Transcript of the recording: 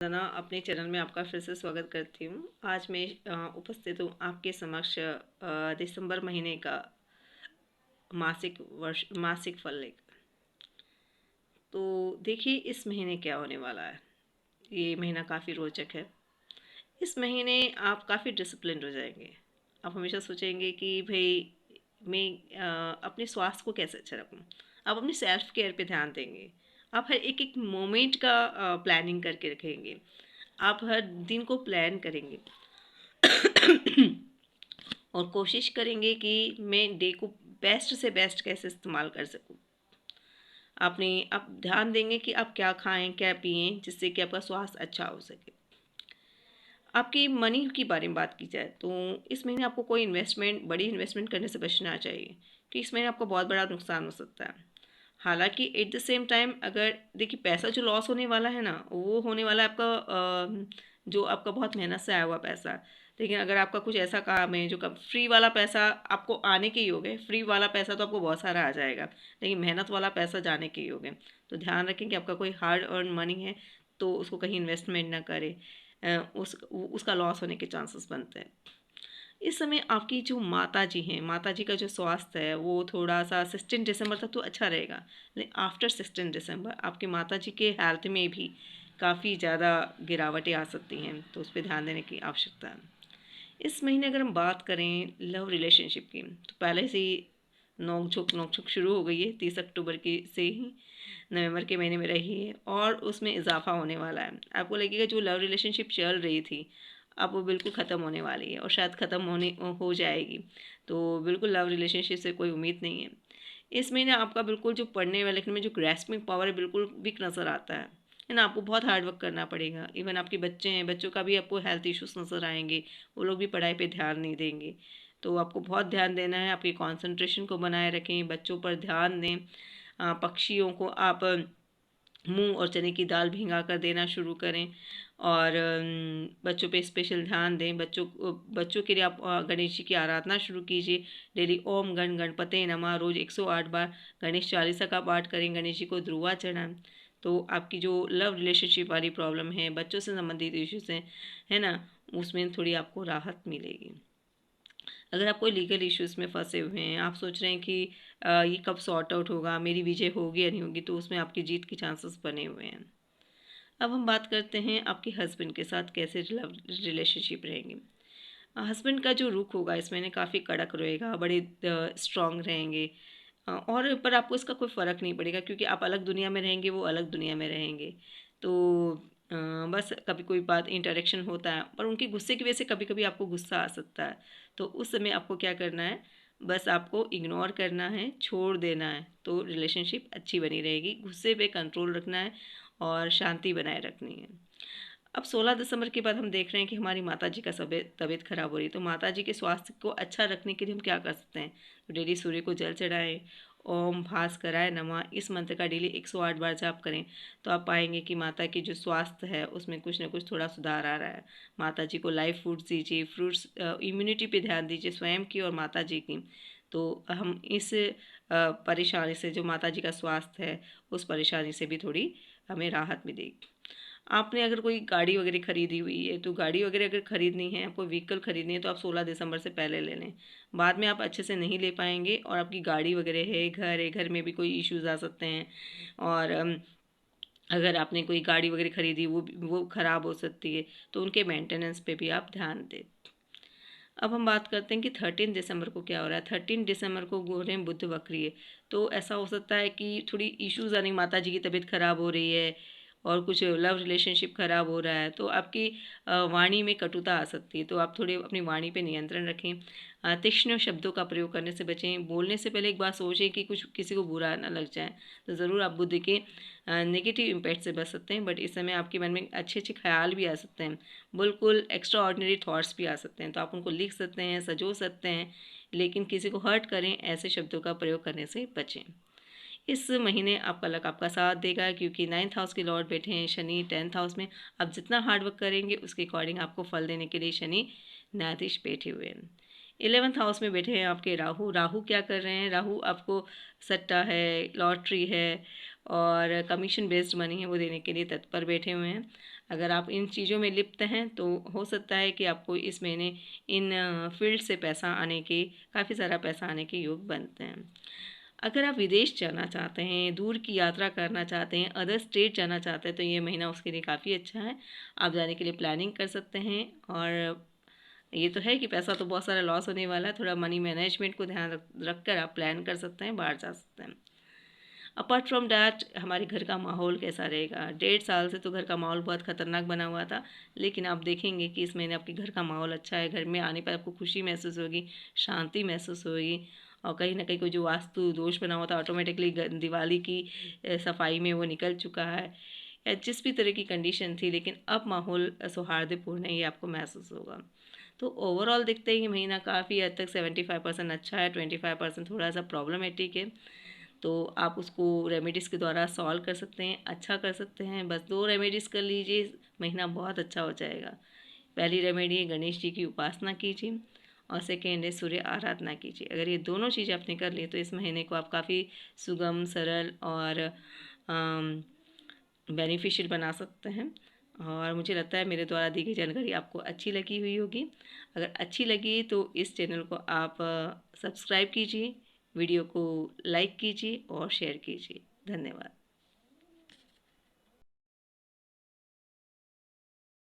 रोज़ाना अपने चैनल में आपका फिर से स्वागत करती हूँ। आज मैं उपस्थित हूँ आपके समक्ष दिसंबर महीने का मासिक फल लेकर। तो देखिए इस महीने क्या होने वाला है। ये महीना काफ़ी रोचक है। इस महीने आप काफ़ी डिसिप्लिन्ड हो जाएंगे। आप हमेशा सोचेंगे कि भाई मैं अपने स्वास्थ्य को कैसे अच्छा रखूँ। आप अपनी सेल्फ केयर पे ध्यान देंगे। आप हर एक एक मोमेंट का प्लानिंग करके रखेंगे। आप हर दिन को प्लान करेंगे और कोशिश करेंगे कि मैं डे को बेस्ट से बेस्ट कैसे इस्तेमाल कर सकूं। आप ध्यान देंगे कि आप क्या खाएं क्या पिएं जिससे कि आपका स्वास्थ्य अच्छा हो सके। आपकी मनी की बारे में बात की जाए तो इस महीने आपको कोई बड़ी इन्वेस्टमेंट करने से बचना चाहिए कि इस महीने आपको बहुत बड़ा नुकसान हो सकता है। हालांकि एट द सेम टाइम अगर देखिए पैसा जो लॉस होने वाला है ना वो होने वाला है आपका जो आपका बहुत मेहनत से आया हुआ पैसा। लेकिन अगर आपका कुछ ऐसा काम है जो कब फ्री वाला पैसा आपको आने के योग है, फ्री वाला पैसा तो आपको बहुत सारा आ जाएगा, लेकिन मेहनत वाला पैसा जाने के योग है। तो ध्यान रखें कि आपका कोई हार्ड अर्न मनी है तो उसको कहीं इन्वेस्टमेंट ना करें। उसका लॉस होने के चांसेस बनते हैं। इस समय आपकी जो माता जी हैं, माता जी का जो स्वास्थ्य है वो थोड़ा सा 16 दिसंबर तक तो अच्छा रहेगा, लेकिन आफ्टर 16 दिसंबर आपकी माता जी के हेल्थ में भी काफ़ी ज़्यादा गिरावटें आ सकती हैं, तो उस पर ध्यान देने की आवश्यकता है। इस महीने अगर हम बात करें लव रिलेशनशिप की तो पहले से ही नोक झोंक शुरू हो गई है। 30 अक्टूबर की से ही नवंबर के महीने में रही है और उसमें इजाफा होने वाला है। आपको लगेगा जो लव रिलेशनशिप चल रही थी अब वो बिल्कुल ख़त्म होने वाली है और शायद ख़त्म होने हो जाएगी। तो बिल्कुल लव रिलेशनशिप से कोई उम्मीद नहीं है। इस महीने आपका बिल्कुल जो पढ़ने वाले में जो ग्रेस्पिंग पावर है बिल्कुल वीक नज़र आता है ना। आपको बहुत हार्ड वर्क करना पड़ेगा। इवन आपके बच्चे हैं, बच्चों का भी आपको हेल्थ इश्यूज नज़र आएंगे। वो लोग भी पढ़ाई पे ध्यान नहीं देंगे। तो आपको बहुत ध्यान देना है, आपकी कंसंट्रेशन को बनाए रखें, बच्चों पर ध्यान दें। पक्षियों को आप मूंग और चने की दाल भिंगा कर देना शुरू करें और बच्चों पे स्पेशल ध्यान दें। बच्चों के लिए आप गणेश जी की आराधना शुरू कीजिए। डेली ओम गण गणपते नमः रोज़ 108 बार गणेश चालीसा का पाठ करें, गणेश जी को ध्रुवा चढ़ाएं। तो आपकी जो लव रिलेशनशिप वाली प्रॉब्लम है, बच्चों से संबंधित इश्यूज हैं, है ना, उसमें थोड़ी आपको राहत मिलेगी। अगर आप कोई लीगल इश्यूज़ में फंसे हुए हैं, आप सोच रहे हैं कि ये कब सॉर्ट आउट होगा, मेरी विजय होगी या नहीं होगी, तो उसमें आपकी जीत के चांसेस बने हुए हैं। अब हम बात करते हैं आपके हस्बैंड के साथ कैसे रिलेशनशिप रहेंगे। हस्बैंड का जो रुख होगा इस महीने काफ़ी कड़क रहेगा, बड़े स्ट्रांग रहेंगे। और पर आपको इसका कोई फ़र्क नहीं पड़ेगा क्योंकि आप अलग दुनिया में रहेंगे, वो अलग दुनिया में रहेंगे। तो अ, बस कभी कोई बात इंटरेक्शन होता है पर उनके गुस्से की वजह से कभी कभी आपको गुस्सा आ सकता है। तो उस समय आपको क्या करना है, बस आपको इग्नोर करना है, छोड़ देना है, तो रिलेशनशिप अच्छी बनी रहेगी। गुस्से पे कंट्रोल रखना है और शांति बनाए रखनी है। अब 16 दिसंबर के बाद हम देख रहे हैं कि हमारी माता जी का तबीयत खराब हो रही है। तो माता जी के स्वास्थ्य को अच्छा रखने के लिए हम क्या कर सकते हैं, तो डेली सूर्य को जल चढ़ाएं, ओम भास्कराय नमः इस मंत्र का डेली 108 बार जाप करें। तो आप पाएंगे कि माता की जो स्वास्थ्य है उसमें कुछ ना कुछ थोड़ा सुधार आ रहा है। माता जी को लाइव फूड्स दीजिए, फ्रूट्स, इम्यूनिटी पे ध्यान दीजिए स्वयं की और माता जी की। तो हम इस परेशानी से, जो माता जी का स्वास्थ्य है उस परेशानी से भी थोड़ी हमें राहत मिलेगी। आपने अगर कोई गाड़ी वगैरह खरीदी हुई है तो गाड़ी वगैरह अगर खरीदनी है, आपको व्हीकल खरीदनी है, तो आप 16 दिसंबर से पहले ले लें। बाद में आप अच्छे से नहीं ले पाएंगे और आपकी गाड़ी वगैरह है, घर में भी कोई इश्यूज आ सकते हैं। और अगर आपने कोई गाड़ी वगैरह खरीदी वो ख़राब हो सकती है, तो उनके मेंटेनेंस पे भी आप ध्यान दें। अब हम बात करते हैं कि 13 दिसंबर को क्या हो रहा है। 13 दिसंबर को हो रहे हैं बुध वक्री है। तो ऐसा हो सकता है कि थोड़ी इश्यूज आने, माता जी की तबीयत खराब हो रही है और कुछ लव रिलेशनशिप खराब हो रहा है, तो आपकी वाणी में कटुता आ सकती है। तो आप थोड़े अपनी वाणी पे नियंत्रण रखें। तीक्ष्ण शब्दों का प्रयोग करने से बचें। बोलने से पहले एक बार सोचें कि कुछ किसी को बुरा ना लग जाए। तो ज़रूर आप बुध के नेगेटिव इम्पैक्ट से बच सकते हैं। बट इस समय आपके मन में अच्छे अच्छे ख्याल भी आ सकते हैं, बिल्कुल एक्स्ट्रा ऑर्डिनरी थॉट्स भी आ सकते हैं। तो आप उनको लिख सकते हैं, सजो सकते हैं, लेकिन किसी को हर्ट करें ऐसे शब्दों का प्रयोग करने से बचें। इस महीने आपका लक आपका साथ देगा क्योंकि 9th हाउस के लॉर्ड बैठे हैं शनि 10th हाउस में। आप जितना हार्ड वर्क करेंगे उसके अकॉर्डिंग आपको फल देने के लिए शनि न्यायाधीश बैठे हुए हैं। 11th हाउस में बैठे हैं आपके राहु। राहु क्या कर रहे हैं, राहु आपको सट्टा है, लॉटरी है और कमीशन बेस्ड मनी है वो देने के लिए तत्पर बैठे हुए हैं। अगर आप इन चीज़ों में लिप्त हैं तो हो सकता है कि आपको इस महीने इन फील्ड से पैसा आने के, काफ़ी सारा पैसा आने के योग बनते हैं। अगर आप विदेश जाना चाहते हैं, दूर की यात्रा करना चाहते हैं, अदर स्टेट जाना चाहते हैं तो ये महीना उसके लिए काफ़ी अच्छा है। आप जाने के लिए प्लानिंग कर सकते हैं। और ये तो है कि पैसा तो बहुत सारा लॉस होने वाला है, थोड़ा मनी मैनेजमेंट को ध्यान रख कर आप प्लान कर सकते हैं, बाहर जा सकते हैं। अपार्ट फ्रॉम डैट हमारे घर का माहौल कैसा रहेगा? 1.5 साल से तो घर का माहौल बहुत ख़तरनाक बना हुआ था, लेकिन आप देखेंगे कि इस महीने आपके घर का माहौल अच्छा है। घर में आने पर आपको खुशी महसूस होगी, शांति महसूस होगी। और कहीं ना कहीं कोई जो वास्तु दोष बना हुआ था ऑटोमेटिकली दिवाली की सफाई में वो निकल चुका है, या जिस भी तरह की कंडीशन थी, लेकिन अब माहौल सौहार्दपूर्ण है, ये आपको महसूस होगा। तो ओवरऑल देखते हैं ये महीना काफ़ी हद तक 75% अच्छा है, 25% थोड़ा सा प्रॉब्लमेटिक है। तो आप उसको रेमेडीज़ के द्वारा सॉल्व कर सकते हैं, अच्छा कर सकते हैं। बस 2 रेमेडीज़ कर लीजिए, महीना बहुत अच्छा हो जाएगा। पहली रेमेडी है गणेश जी की उपासना कीजिए, और सेकेंड है सूर्य आराधना कीजिए। अगर ये दोनों चीज़ें आपने कर ली तो इस महीने को आप काफ़ी सुगम, सरल और बेनिफिशियल बना सकते हैं। और मुझे लगता है मेरे द्वारा दी गई जानकारी आपको अच्छी लगी हुई होगी। अगर अच्छी लगी तो इस चैनल को आप सब्सक्राइब कीजिए, वीडियो को लाइक कीजिए और शेयर कीजिए। धन्यवाद।